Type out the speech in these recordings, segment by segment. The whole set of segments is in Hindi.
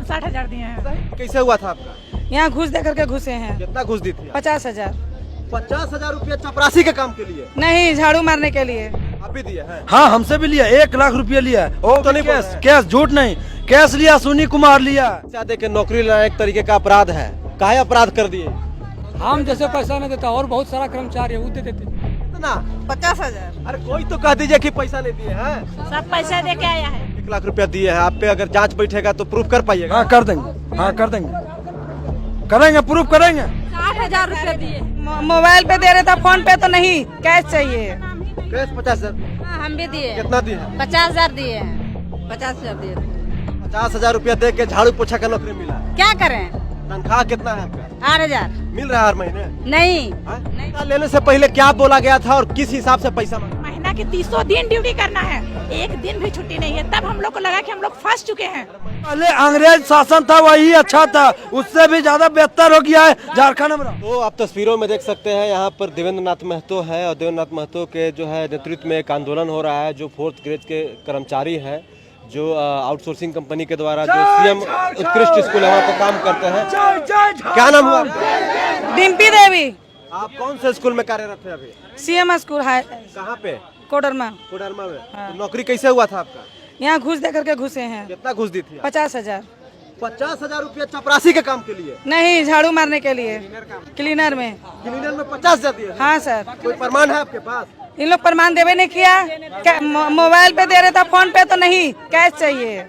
60,000 दिए हैं। कैसे हुआ था आपका? यहाँ घूस दे करके घुसे हैं। कितना घुस दी थी? 50,000। 50,000 रुपया चपरासी के काम के लिए? नहीं, झाड़ू मारने के लिए। आप भी दिए हैं? हाँ, हमसे भी लिया। 1 लाख रुपया लिया। ओ तो नहीं कैश, बोल रहे। कैश, झूठ नहीं, कैश लिया। सुनी कुमार लिया। दे के नौकरी लेना एक तरीके का अपराध है। काहे अपराध कर दिए? हम जैसे पैसा नहीं देता और बहुत सारा कर्मचारी है वो दे देते। कितना? 50,000। अरे कोई तो कह दीजिए कि पैसा नहीं दिए हैं। सब पैसा दे के आया है। 1 लाख रुपया दिए हैं। आप पे अगर जांच बैठेगा तो प्रूफ कर पाइएगा? हाँ, कर देंगे। हाँ, कर देंगे, करेंगे, प्रूफ करेंगे। 60,000 रुपया दिए। मोबाइल पे दे रहे थे, फोन पे तो नहीं, कैश चाहिए। कैश 50,000? हाँ, हम भी दिए। कितना दिए हैं? 50,000 दिए हैं। 50,000 दिए। 50,000 रुपया दे के झाड़ू पोछा का नौकरी मिला। क्या करें? तनख्वाह कितना है आपका? 8,000। मिल रहा है हर महीने? नहीं, हाँ? लेने से पहले क्या बोला गया था और किस हिसाब से पैसा मांगा? महीना के 300 दिन ड्यूटी करना है, एक दिन भी छुट्टी नहीं है। तब हम लोग को लगा कि हम लोग फंस चुके हैं। पहले अंग्रेज शासन था वही अच्छा था, उससे भी ज्यादा बेहतर हो गया है झारखंड में। तो आप तस्वीरों में देख सकते हैं यहाँ पर देवेंद्र नाथ महतो है और देवेंद्र नाथ महतो के जो है नेतृत्व में एक आंदोलन हो रहा है। जो 4th ग्रेड के कर्मचारी हैं जो आउटसोर्सिंग कंपनी के द्वारा जो सीएम उत्कृष्ट स्कूल है वहाँ पर काम करते हैं। क्या नाम हुआ आपका? डिम्पी देवी। आप कौन से स्कूल में कार्यरत है अभी? CM स्कूल है कहाँ पे? कोडरमा। कोडरमा में। तो नौकरी कैसे हुआ था आपका? यहाँ घूस दे करके घुसे हैं। कितना घुस दी थी? 50,000। 50,000 रुपया चपरासी के काम के लिए? नहीं, झाड़ू मारने के लिए, क्लीनर में। क्लीनर में 50,000 दिए? हाँ सर। कोई प्रमाण है आपके पास? इन लोग प्रमाण देवे नहीं किया। मोबाइल पे दे रहे थे, फोन पे तो नहीं, कैश चाहिए।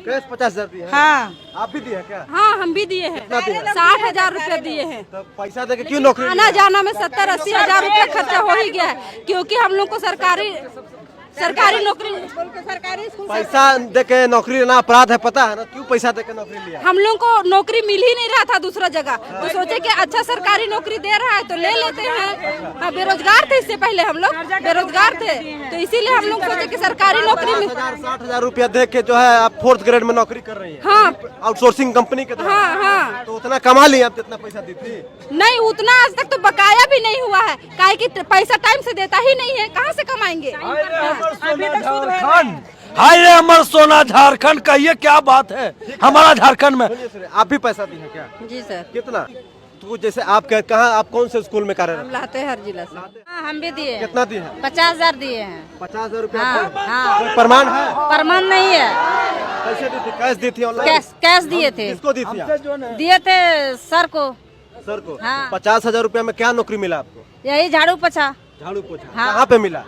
कैश 50,000 दिए हैं? हाँ। आप भी दिए हैं क्या? हाँ, हम भी दिए हैं। कितना दिए हैं? 60,000 रुपया दिए हैं। तो पैसा देके क्यों नौकरी आना जाना में 70-80 हजार रुपया खर्चा हो ही गया है, क्योंकि हम लोग को सरकारी नौकरी, सरकारी स्कूल से पैसा देके नौकरी लेना अपराध है, पता है ना? क्यों पैसा देके नौकरी लिया? हम लोग को नौकरी मिल ही नहीं रहा था दूसरा जगह, तो सोचे कि अच्छा सरकारी नौकरी दे रहा है तो ले लेते हैं। हाँ, बेरोजगार थे इससे पहले, हम लोग बेरोजगार थे, तो इसीलिए हम लोग सोचे कि सरकारी नौकरी में 60,000 रुपया दे के जो है आप 4th ग्रेड में नौकरी कर रही हैं। हाँ, आउटसोर्सिंग कंपनी के द्वारा। हाँ, हाँ। तो उतना कमा लिया आप जितना पैसा दी थी? नहीं, उतना आज तक तो बकाया भी नहीं हुआ है, काहे कि पैसा टाइम से देता ही नहीं है, कहाँ से कमाएंगे? झारखंड, हाय रे अमर सोना झारखंड, कहिए क्या बात है हमारा झारखंड में। आप भी पैसा दी है क्या? जी सर। कितना? तो जैसे आप कहाँ, आप कौन से स्कूल में कार्यरत? हम लाते हैं हर जिला से। हाँ, हम भी दिए। कितना दिए हैं? 50,000 दिए हैं। 50,000 रुपया? हाँ, हाँ। कोई प्रमाण है? प्रमाण नहीं है। कैसे दी थी? कैश दी थी ऑनलाइन? कैश दिए थे। किसको दी थी आप? दिए थे सर को। सर को? हाँ। 50,000 रुपया में क्या नौकरी मिला आपको? यही झाड़ू पोछा। झाड़ू पोछा? हाँ। कहाँ पे मिला?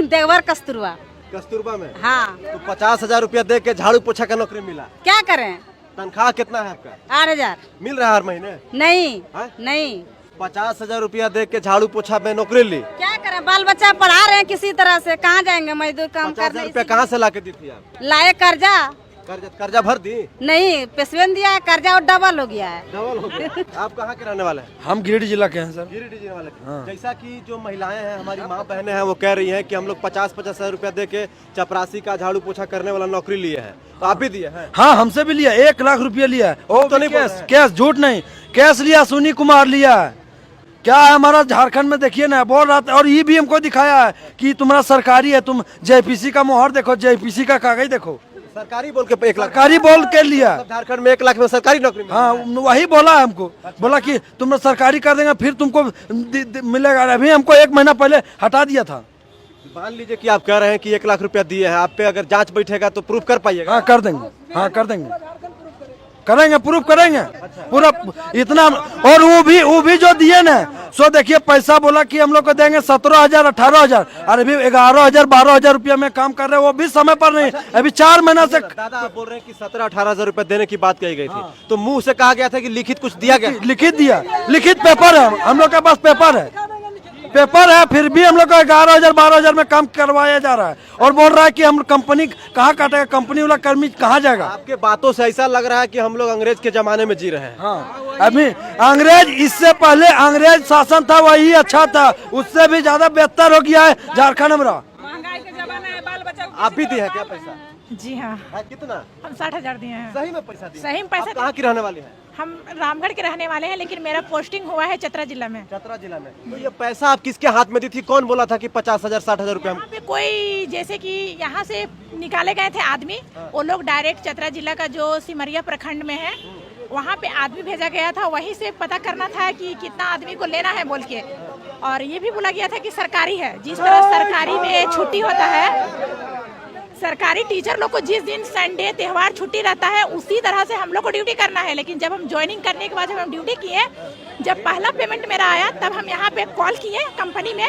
देवर कस्तूरबा। कस्तूरबा में? हाँ। तो 50,000 रुपया दे के झाड़ू पोछा का नौकरी मिला। क्या करें? तनख्वाह कितना है आपका? 8,000। मिल रहा है हर महीने? नहीं, हाँ? नहीं। 50,000 रुपया दे के झाड़ू पोछा में नौकरी ली। क्या करें, बाल बच्चा पढ़ा रहे हैं किसी तरह से, कहाँ जाएंगे मजदूर काम 50,000 करने? रुपया कहाँ से ला के दी थी आप? लाए कर्जा। कर्जा भर दी? नहीं, पेशवेन दिया है, कर्जा और डबल हो गया है। डबल हो गया। आप कहाँ के रहने वाले हैं? हम गिरिडीह जिला के हैं सर। गिरिडीह जिले वाले। हाँ। जैसा कि जो महिलाएं हैं, हमारी माँ बहनें हैं, वो कह रही हैं कि हम लोग 50,000 रुपया दे के चपरासी का झाड़ू पोछा करने वाला नौकरी लिए हैं। तो आप भी दिए हैं? हाँ, हमसे भी लिया। 1 लाख रुपया लिया। ओ तो नहीं बोल कैश, रहे हैं। कैश, झूठ नहीं, कैश लिया। सुनी कुमार लिया। क्या है हमारा झारखंड में, देखिए ना, बोल रहा था। और ये भी हमको दिखाया है कि तुम्हारा सरकारी है, तुम JPC का मोहर देखो, JPC का कागज देखो। सरकारी बोल के 1 लाख? सरकारी बोल के लिया। झारखंड में 1 लाख में सरकारी नौकरी मिली? हाँ, वही बोला है हमको। बोला कि तुम सरकारी कर देंगे फिर तुमको मिलेगा। अभी हमको 1 महीना पहले हटा दिया था। मान लीजिए कि आप कह रहे हैं कि 1 लाख रुपया दिए हैं, आप पे अगर जांच बैठेगा तो प्रूफ कर पाइएगा? हाँ, कर देंगे। हाँ, कर देंगे, करेंगे, प्रूफ करेंगे पूरा इतना। और वो भी जो दिए ना, सो देखिए पैसा बोला कि हम लोग को देंगे 17,000 18,000, और अभी 11,000 12,000 रुपया में काम कर रहे हैं, वो भी समय पर नहीं। अभी 4 महीना से। दादा आप बोल रहे हैं कि 17-18,000 रुपया देने की बात कही गई थी, तो मुंह से कहा गया था कि लिखित कुछ दिया गया? लिखित दिया, लिखित पेपर है, हम लोग के पास पेपर है, फिर भी हम लोग को 11,000 12,000 में काम करवाया जा रहा है। और बोल रहा है कि हम कंपनी कहाँ काटेगा, कंपनी वाला कर्मी कहाँ जाएगा? आपके बातों से ऐसा लग रहा है कि हम लोग अंग्रेज के जमाने में जी रहे हैं। हाँ, अभी अंग्रेज, इससे पहले अंग्रेज शासन था वही अच्छा था, उससे भी ज्यादा बेहतर हो गया है झारखंड में। महंगाई के जमाना है, बाल बच्चा आप भी दिए हैं क्या पैसा? जी हाँ, कितना? हम 60,000 दिए हैं। सही में पैसा दिए? सही में पैसा आप कहाँ की रहने वाली हैं? हम रामगढ़ के रहने वाले हैं, लेकिन मेरा पोस्टिंग हुआ है चतरा जिला में। चतरा जिला में। तो ये पैसा आप किसके हाथ में दी थी? कौन बोला था कि 50,000 60,000 रुपया? यहाँ पे कोई जैसे कि यहाँ से निकाले गए थे आदमी, वो लोग डायरेक्ट चतरा जिला का जो सिमरिया प्रखंड में है वहाँ पे आदमी भेजा गया था, वहीं से पता करना था कि कितना आदमी को लेना है बोल के। और ये भी बोला गया था कि सरकारी है, जिस तरह सरकारी में छुट्टी होता है, सरकारी टीचर लोग को जिस दिन संडे त्योहार छुट्टी रहता है उसी तरह से हम लोग को ड्यूटी करना है। लेकिन जब हम ज्वाइनिंग करने के बाद जब हम ड्यूटी किए, जब पहला पेमेंट मेरा आया तब हम यहाँ पे कॉल किए कंपनी में,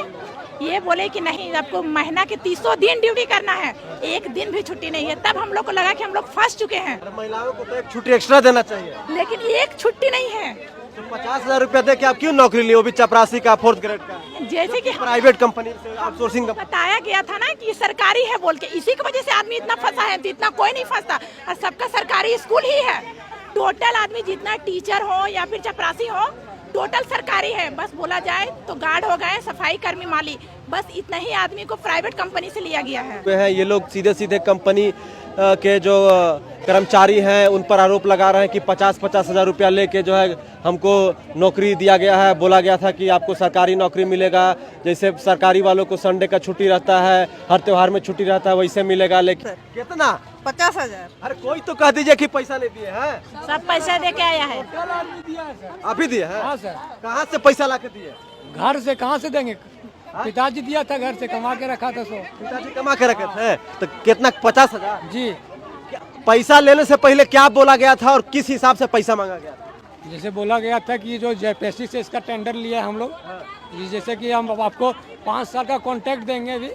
ये बोले कि नहीं आपको महीना के 300 दिन ड्यूटी करना है, एक दिन भी छुट्टी नहीं है। तब हम लोग को लगा कि हम लोग फंस चुके हैं। महिलाओं को तो एक छुट्टी एक्स्ट्रा देना चाहिए, लेकिन एक छुट्टी नहीं है। तो 50,000 रुपया दे के आप क्यों नौकरी ली, वो भी चपरासी का 4th ग्रेड का, जैसे कि प्राइवेट कंपनी से आउटसोर्सिंग कंपनी? बताया गया था ना कि सरकारी है बोल के, इसी की वजह से आदमी इतना फंसा है, तो इतना कोई नहीं फंसता। और सबका सरकारी स्कूल ही है, टोटल आदमी जितना टीचर हो या फिर चपरासी हो टोटल सरकारी है। बस बोला जाए तो गार्ड हो गए, सफाई कर्मी, माली, बस इतना ही आदमी को प्राइवेट कंपनी से लिया गया है। ये लोग सीधे सीधे कंपनी के जो कर्मचारी हैं उन पर आरोप लगा रहे हैं कि 50-50 हजार रुपया लेके जो है हमको नौकरी दिया गया है। बोला गया था कि आपको सरकारी नौकरी मिलेगा, जैसे सरकारी वालों को संडे का छुट्टी रहता है, हर त्योहार में छुट्टी रहता है, वैसे मिलेगा। लेकिन कितना? 50,000। अरे कोई तो कह दीजिए कि पैसा नहीं दिए हैं। सब पैसा दे के आया है। आप ही दिए हैं? हाँ सर। कहाँ से पैसा ला के दिए? घर से कहाँ से देंगे? पिताजी दिया था, घर से कमा के रखा था। सो पिताजी कमा के रखे थे। तो कितना? 50,000? जी, पैसा लेने से पहले क्या बोला गया था और किस हिसाब से पैसा मांगा गया था? जैसे बोला गया था कि जो जेपीएससी से इसका टेंडर लिया है हम लोग, जैसे कि हम आपको 5 साल का कॉन्ट्रैक्ट देंगे अभी,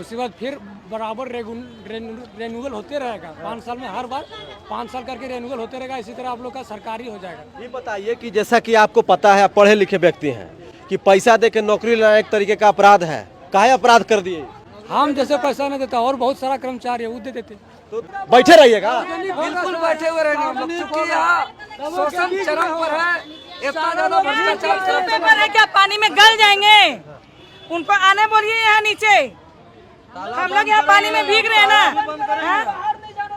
उसके बाद फिर बराबर रेन्यूअल होते रहेगा। 5 साल में हर बार 5 साल करके रेन्यूअल होते रहेगा। इसी तरह आप लोग का सरकारी हो जाएगा। ये बताइए कि जैसा कि आपको पता है, आप पढ़े लिखे व्यक्ति हैं, कि पैसा दे के नौकरी लेना एक तरीके का अपराध है। काहे अपराध कर दिए? हम जैसे पैसा नहीं देता और बहुत सारा कर्मचारी है वो दे देते। तो बैठे रहिएगा। बिल्कुल बैठे हुए रहना हम लोग, क्योंकि यहाँ शोषण चरम पर है, इतना ज्यादा भ्रष्टाचार है क्या पानी में गल जाएंगे? उनको आने बोलिए यहाँ नीचे, हम लोग यहाँ पानी में भीग रहे हैं ना, हाँ?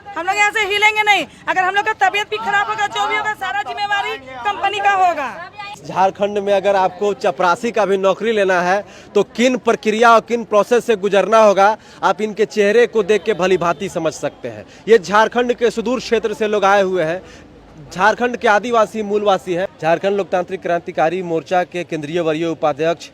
हम लोग यहाँ से हिलेंगे नहीं। अगर हम लोग का तबीयत भी खराब होगा, जो भी होगा सारा जिम्मेवारी कंपनी का होगा। झारखंड में अगर आपको चपरासी का भी नौकरी लेना है तो किन प्रक्रिया और किन प्रोसेस से गुजरना होगा, आप इनके चेहरे को देख के भली भांति समझ सकते हैं। ये झारखंड के सुदूर क्षेत्र से लोग आए हुए हैं, झारखंड के आदिवासी मूलवासी हैं। झारखंड लोकतांत्रिक क्रांतिकारी मोर्चा के केंद्रीय वरीय उपाध्यक्ष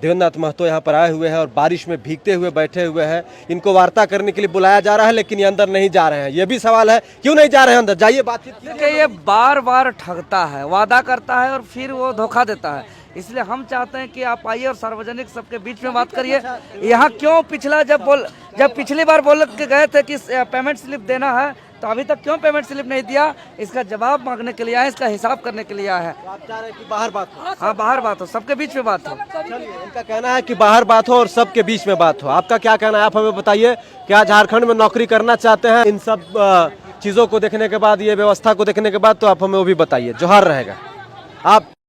देवेंद्र नाथ महतो यहाँ पर आए हुए हैं और बारिश में भीगते हुए बैठे हुए हैं। इनको वार्ता करने के लिए बुलाया जा रहा है, लेकिन ये अंदर नहीं जा रहे हैं। ये भी सवाल है, क्यों नहीं जा रहे हैं अंदर? जाइए, बातचीत कीजिए। ये बार बार ठगता है, वादा करता है और फिर वो धोखा देता है। इसलिए हम चाहते हैं कि आप आइए और सार्वजनिक सबके बीच में बात करिए। यहाँ क्यों पिछला जब पिछली बार बोल के गए थे कि पेमेंट स्लिप देना है, तो अभी तक क्यों पेमेंट स्लिप नहीं दिया? इसका जवाब मांगने के लिए आए, इसका हिसाब करने के लिए आया है। आप चाह रहे हैं कि बाहर बात हो? हाँ, बाहर बात हो, सबके बीच में बात हो। चलिए, इनका कहना है कि बाहर बात हो और सबके बीच में बात हो। आपका क्या कहना है? आप हमें बताइए, क्या झारखंड में नौकरी करना चाहते हैं? इन सब चीज़ों को देखने के बाद, ये व्यवस्था को देखने के बाद, तो आप हमें वो भी बताइए। जोहार रहेगा। आप